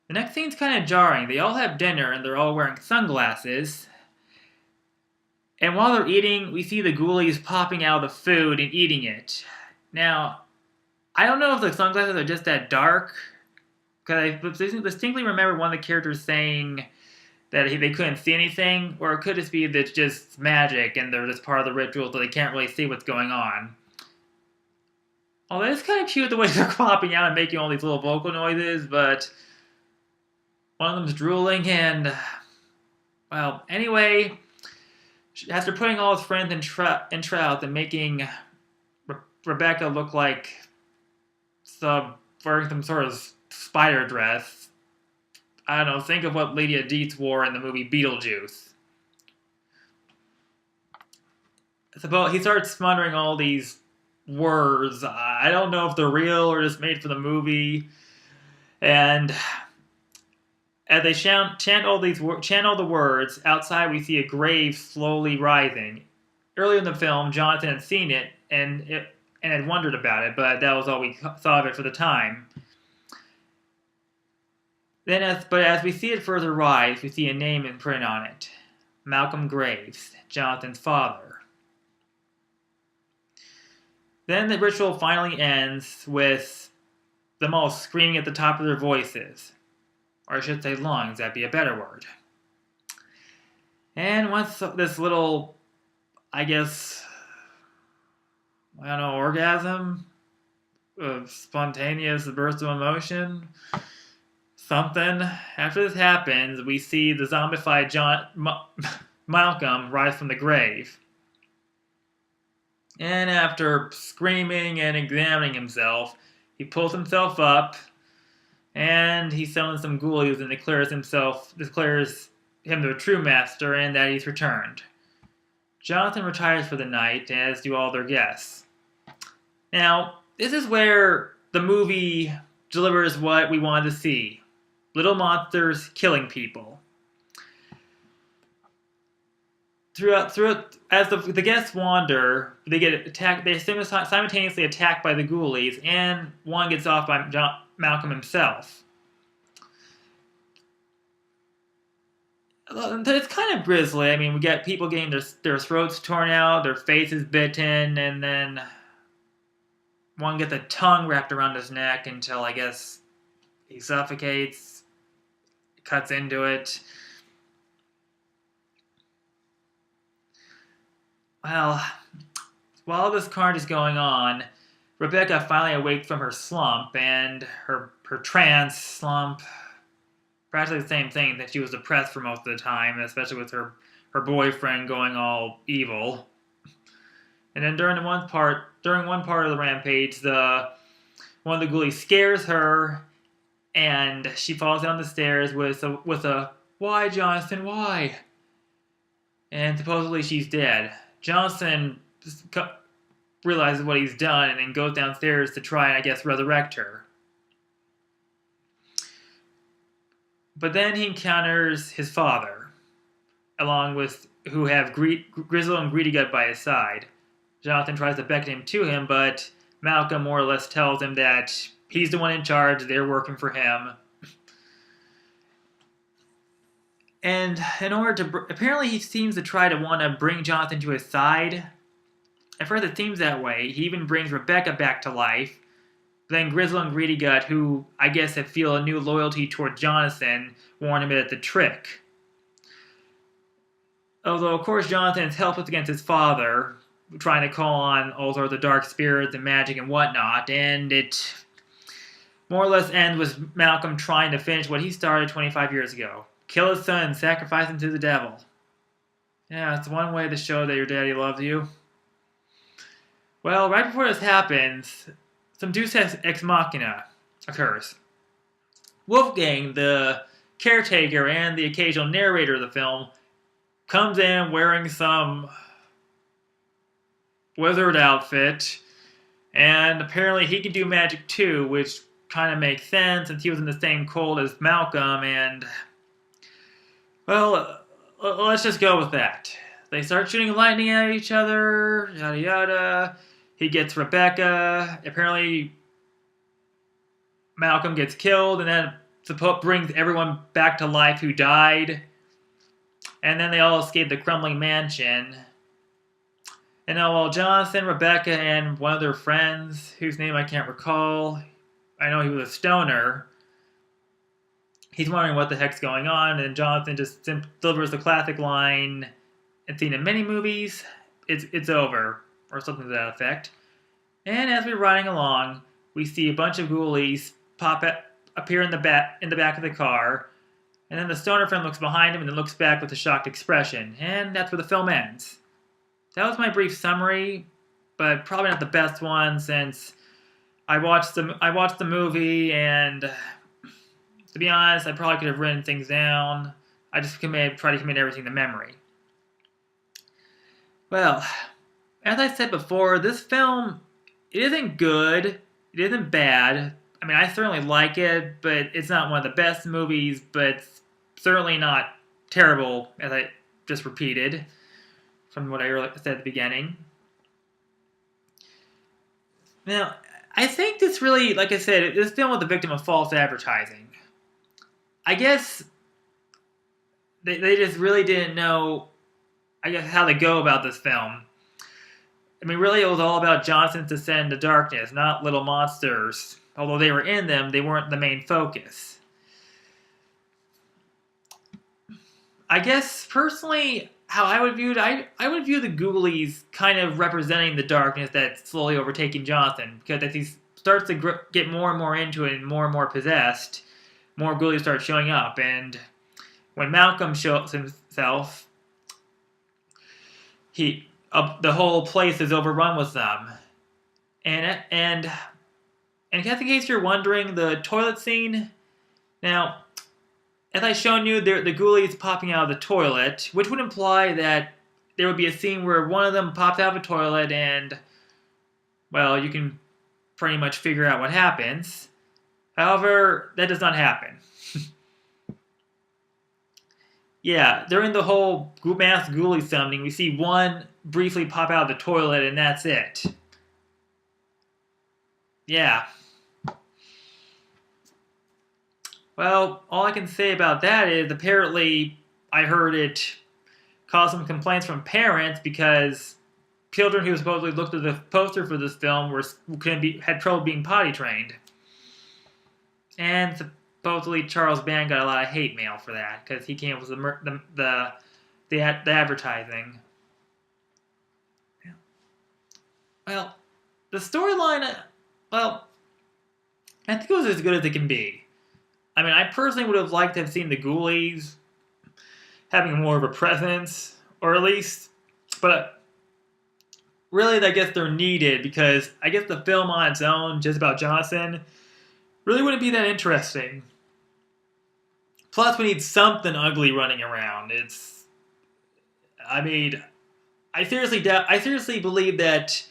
The next scene's kind of jarring. They all have dinner and they're all wearing sunglasses. And while they're eating, we see the ghoulies popping out of the food and eating it. Now, I don't know if the sunglasses are just that dark, because I distinctly remember one of the characters saying that they couldn't see anything, or it could just be that it's just magic and they're just part of the ritual so they can't really see what's going on. Although it's kind of cute the way they're popping out and making all these little vocal noises, but one of them's drooling and, well, anyway, after putting all his friends in trout and making Rebecca look like wearing some sort of spider dress, I don't know, think of what Lydia Dietz wore in the movie Beetlejuice. He starts smothering all these words. I don't know if they're real or just made for the movie. And as they chant all the words, outside we see a grave slowly rising. Earlier in the film, Jonathan had seen it and had wondered about it, but that was all we saw of it for the time. But as we see it further rise, we see a name imprinted on it: Malcolm Graves, Jonathan's father. Then the ritual finally ends with them all screaming at the top of their voices. Or I should say lungs, that'd be a better word. And once this little, orgasm, of spontaneous burst of emotion, something. After this happens, we see the zombified Malcolm rise from the grave. And after screaming and examining himself, he pulls himself up, and he summons some ghoulies and declares him the true master and that he's returned. Jonathan retires for the night, as do all their guests. Now, this is where the movie delivers what we wanted to see: little monsters killing people. Throughout, as the guests wander, they get attacked. They're simultaneously attacked by the ghoulies, and one gets off by Malcolm himself. It's kind of grisly. I mean, we get people getting their throats torn out, their faces bitten, and then one gets a tongue wrapped around his neck until, I guess, he suffocates, cuts into it. Well, while this carnage is going on, Rebecca finally awakes from her slump, and her trance slump, practically the same thing, that she was depressed for most of the time, especially with her boyfriend going all evil. And then during one part of the rampage, one of the ghoulies scares her, and she falls down the stairs with a "Why, Jonathan, why?" And supposedly she's dead. Jonathan realizes what he's done and then goes downstairs to try and, I guess, resurrect her. But then he encounters his father, who have Grizzle and Greedy Gut by his side. Jonathan tries to beckon him to him, but Malcolm more or less tells him that he's the one in charge, they're working for him. And apparently he seems to try to want to bring Jonathan to his side. At first it seems that way. He even brings Rebecca back to life. Then Grizzle and Greedy Gut, who I guess feel a new loyalty toward Jonathan, warn him that it's a trick. Although, of course, Jonathan is helpless against his father, trying to call on all sorts of dark spirits and magic and whatnot, and it more or less ends with Malcolm trying to finish what he started 25 years ago. Kill his son and sacrifice him to the devil. Yeah, it's one way to show that your daddy loves you. Well, right before this happens, some deus ex machina occurs. Wolfgang, the caretaker and the occasional narrator of the film, comes in wearing some wizard outfit, and apparently he can do magic too, which kind of makes sense since he was in the same cult as Malcolm, and well, let's just go with that. They start shooting lightning at each other, yada yada. He gets Rebecca. Apparently, Malcolm gets killed, and then brings everyone back to life who died. And then they all escape the crumbling mansion. And now while Jonathan, Rebecca, and one of their friends, whose name I can't recall, I know he was a stoner, he's wondering what the heck's going on, and Jonathan just delivers the classic line it's seen in many movies, it's over, or something to that effect. And as we're riding along, we see a bunch of ghoulies appear in the back of the car, and then the stoner friend looks behind him and then looks back with a shocked expression, and that's where the film ends. That was my brief summary, but probably not the best one since I watched the movie, and to be honest, I probably could have written things down. I just tried to commit everything to memory. Well, as I said before, this film, it isn't good, it isn't bad. I mean, I certainly like it, but it's not one of the best movies, but it's certainly not terrible, as I just repeated from what I said at the beginning. Now, I think this really, like I said, this film was the victim of false advertising. I guess they just really didn't know, I guess, how to go about this film. I mean, really, it was all about Johnson's descent into darkness, not little monsters. Although they were in them, they weren't the main focus. I guess, personally, how I would view it, I would view the Ghoulies kind of representing the darkness that's slowly overtaking Jonathan. Because as he starts to get more and more into it and more possessed, more Ghoulies start showing up. And when Malcolm shows himself, the whole place is overrun with them. And just in case you're wondering, the toilet scene, now, as I've shown you, the Ghoulies popping out of the toilet, which would imply that there would be a scene where one of them pops out of a toilet and, well, you can pretty much figure out what happens. However, that does not happen. Yeah, during the whole mass Ghoulie summoning, we see one briefly pop out of the toilet, and that's it. Yeah. Well, all I can say about that is apparently I heard it caused some complaints from parents because children who supposedly looked at the poster for this film had trouble being potty trained. And supposedly Charles Band got a lot of hate mail for that because he came up with the advertising. Well, the storyline, well, I think it was as good as it can be. I mean, I personally would have liked to have seen the Ghoulies having more of a presence, or at least, but really, I guess they're needed because I guess the film on its own, just about Johnson, really wouldn't be that interesting. Plus, we need something ugly running around. I mean, I seriously believe that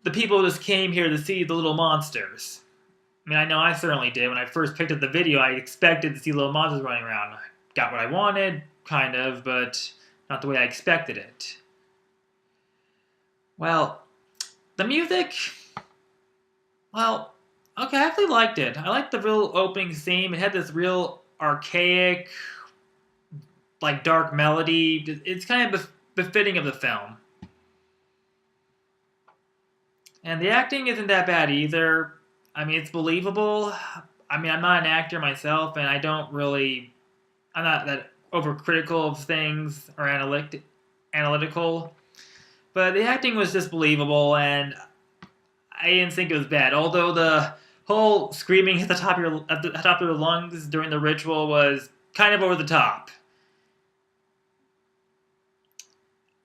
the people just came here to see the little monsters. I mean, I know I certainly did. When I first picked up the video, I expected to see little monsters running around. I got what I wanted, kind of, but not the way I expected it. Well, the music, well, okay, I actually liked it. I liked the real opening theme. It had this real archaic, like, dark melody. It's kind of befitting of the film. And the acting isn't that bad either. I mean, it's believable. I mean, I'm not an actor myself, and I'm not that overcritical of things or analytical. But the acting was just believable, and I didn't think it was bad. Although the whole screaming at the top of your lungs during the ritual was kind of over the top.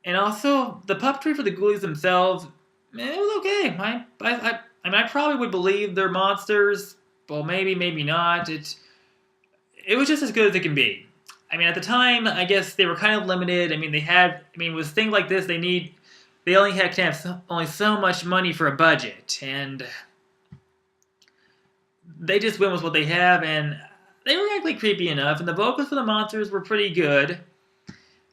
And also, the puppetry for the Ghoulies themselves, it was okay. I mean, I probably would believe they're monsters. Well, maybe not. It was just as good as it can be. I mean, at the time, I guess they were kind of limited. I mean, with things like this, they only can have only so much money for a budget, and they just went with what they have, and they were actually creepy enough, and the vocals for the monsters were pretty good.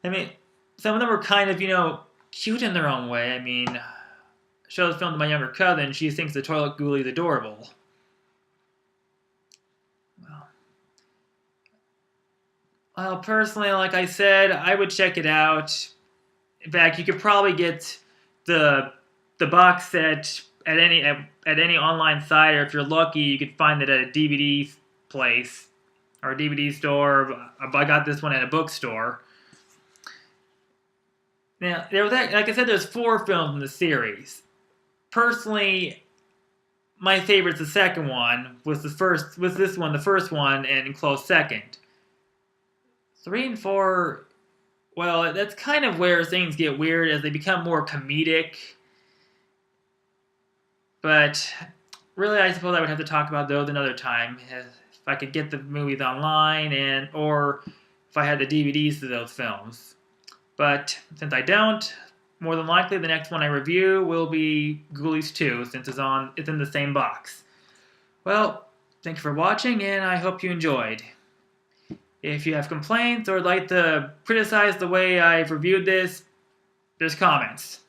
I mean, some of them were kind of, cute in their own way. I mean, showed the film to my younger cousin. She thinks the toilet ghoulie is adorable. Well, Personally, like I said, I would check it out. In fact, you could probably get the box set at any online site, or if you're lucky, you could find it at a DVD place or a DVD store. I got this one at a bookstore. Now, like I said, there's 4 films in the series. Personally, my favorite's the second one. Was this one the first one, and in close second. 3 and 4, well, that's kind of where things get weird as they become more comedic. But really, I suppose I would have to talk about those another time if I could get the movies online or if I had the DVDs to those films. But since I don't, more than likely the next one I review will be Ghoulies 2 since it's in the same box. Well, thank you for watching, and I hope you enjoyed. If you have complaints or would like to criticize the way I've reviewed this, there's comments.